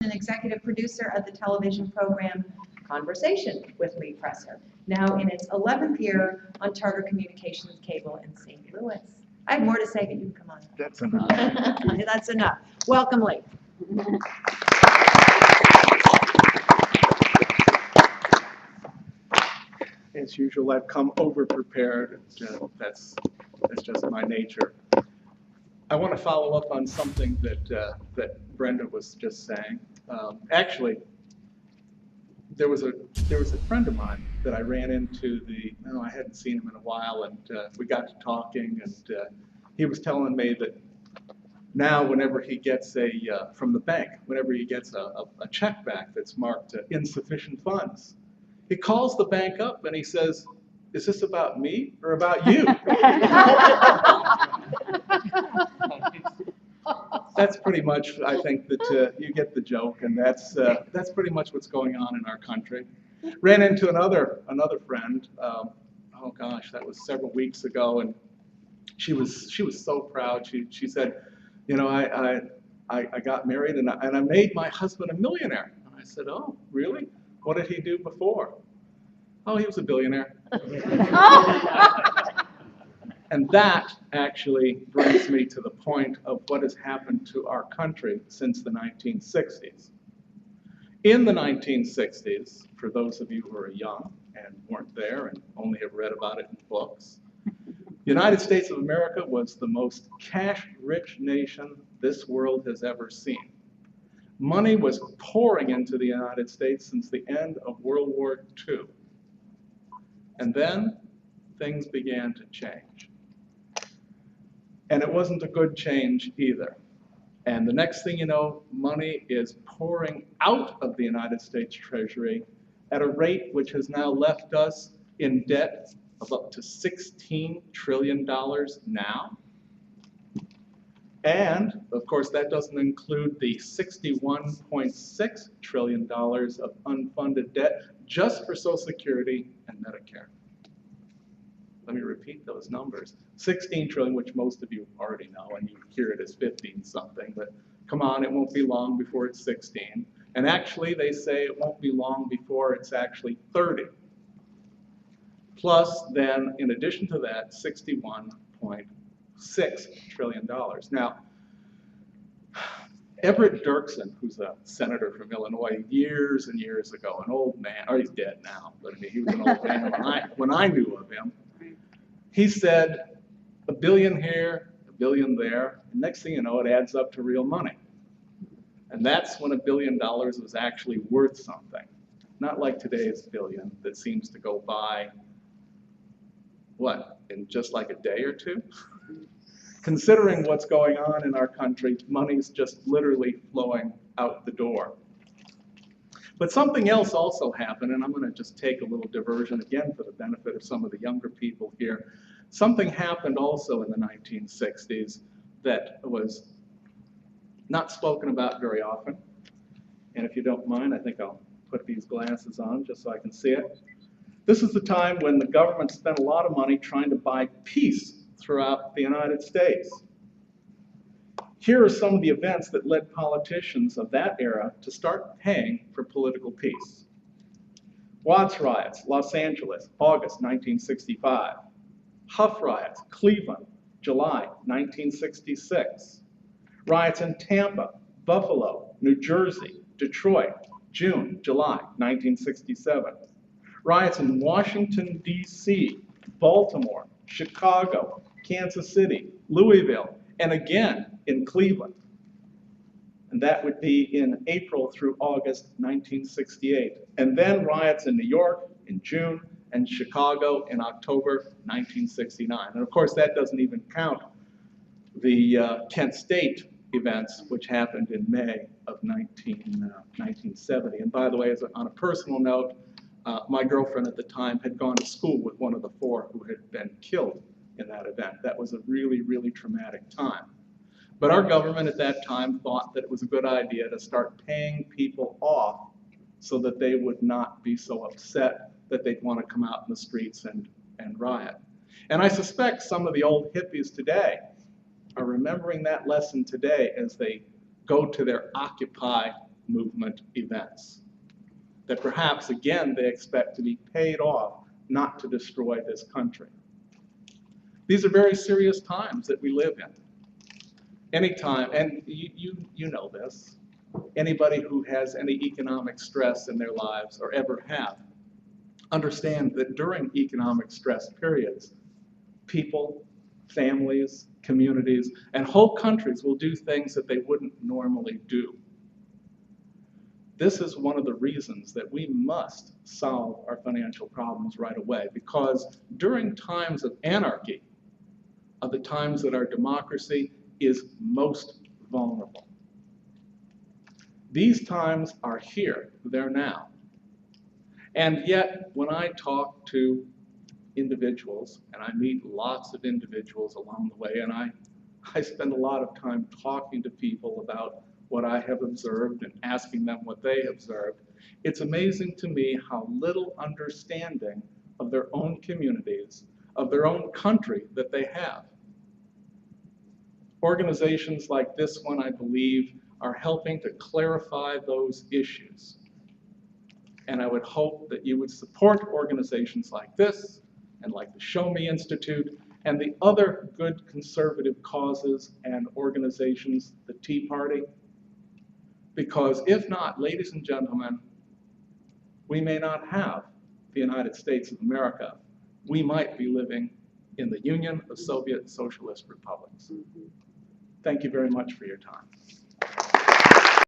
and executive producer of the television program Conversation with Lee Presser, now in its 11th year on Charter Communications Cable in St. Louis. I have more to say, but you can come on. That's enough. That's enough. Welcome, Lee. As usual, I've come over-prepared. That's just my nature. I want to follow up on something that Brenda was just saying. Actually, there was a friend of mine that I ran into. I hadn't seen him in a while, and we got to talking, and he was telling me that now, whenever he gets from the bank, whenever he gets a check back that's marked insufficient funds, he calls the bank up and he says, "Is this about me or about you?" That's pretty much, I think, that you get the joke, and that's pretty much what's going on in our country. Ran into another friend. Oh gosh, that was several weeks ago, and she was so proud. She said, I got married and I made my husband a millionaire. And I said, "Oh, really? What did he do before?" "Oh, he was a billionaire." And that actually brings me to the point of what has happened to our country since the 1960s. In the 1960s, for those of you who are young and weren't there and only have read about it in books, the United States of America was the most cash-rich nation this world has ever seen. Money was pouring into the United States since the end of World War II. And then things began to change. And it wasn't a good change either. And the next thing you know, money is pouring out of the United States Treasury at a rate which has now left us in debt of up to $16 trillion now. And, of course, that doesn't include the $61.6 trillion of unfunded debt just for Social Security and Medicare. Let me repeat those numbers. 16 trillion, which most of you already know, and you hear it as 15 something, but come on, it won't be long before it's 16. And actually, they say it won't be long before it's actually 30. Plus, then, in addition to that, $61.6 trillion. Now, Everett Dirksen, who's a senator from Illinois years and years ago, an old man, or he's dead now, but I mean, he was an old man when I knew of him. He said, $1 billion here, $1 billion there, and next thing you know, it adds up to real money. And that's when $1 billion was actually worth something. Not like today's billion that seems to go by, what, in just like a day or two? Considering what's going on in our country, money's just literally flowing out the door. But something else also happened, and I'm going to just take a little diversion again for the benefit of some of the younger people here. Something happened also in the 1960s that was not spoken about very often. And if you don't mind, I think I'll put these glasses on just so I can see it. This is the time when the government spent a lot of money trying to buy peace throughout the United States. Here are some of the events that led politicians of that era to start paying for political peace. Watts riots, Los Angeles, August 1965. Huff riots, Cleveland, July 1966. Riots in Tampa, Buffalo, New Jersey, Detroit, June, July 1967. Riots in Washington, D.C., Baltimore, Chicago, Kansas City, Louisville, and again in Cleveland. And that would be in April through August 1968. And then riots in New York in June and Chicago in October 1969. And of course, that doesn't even count the Kent State events, which happened in May of 1970. And by the way, on a personal note, my girlfriend at the time had gone to school with one of the four who had been killed in that event. That was a really, really traumatic time. But our government at that time thought that it was a good idea to start paying people off so that they would not be so upset that they'd want to come out in the streets and riot. And I suspect some of the old hippies today are remembering that lesson today as they go to their Occupy movement events. That perhaps, again, they expect to be paid off not to destroy this country. These are very serious times that we live in. Anytime, and you know this, anybody who has any economic stress in their lives or ever have, understand that during economic stress periods, people, families, communities, and whole countries will do things that they wouldn't normally do. This is one of the reasons that we must solve our financial problems right away, because during times of anarchy are the times that our democracy is most vulnerable. These times are here, they're now. And yet, when I talk to individuals, and I meet lots of individuals along the way, and I spend a lot of time talking to people about what I have observed and asking them what they observed, it's amazing to me how little understanding of their own communities, of their own country that they have. Organizations like this one, I believe, are helping to clarify those issues. And I would hope that you would support organizations like this, and like the Show Me Institute, and the other good conservative causes and organizations, the Tea Party. Because if not, ladies and gentlemen, we may not have the United States of America. We might be living in the Union of Soviet Socialist Republics. Thank you very much for your time.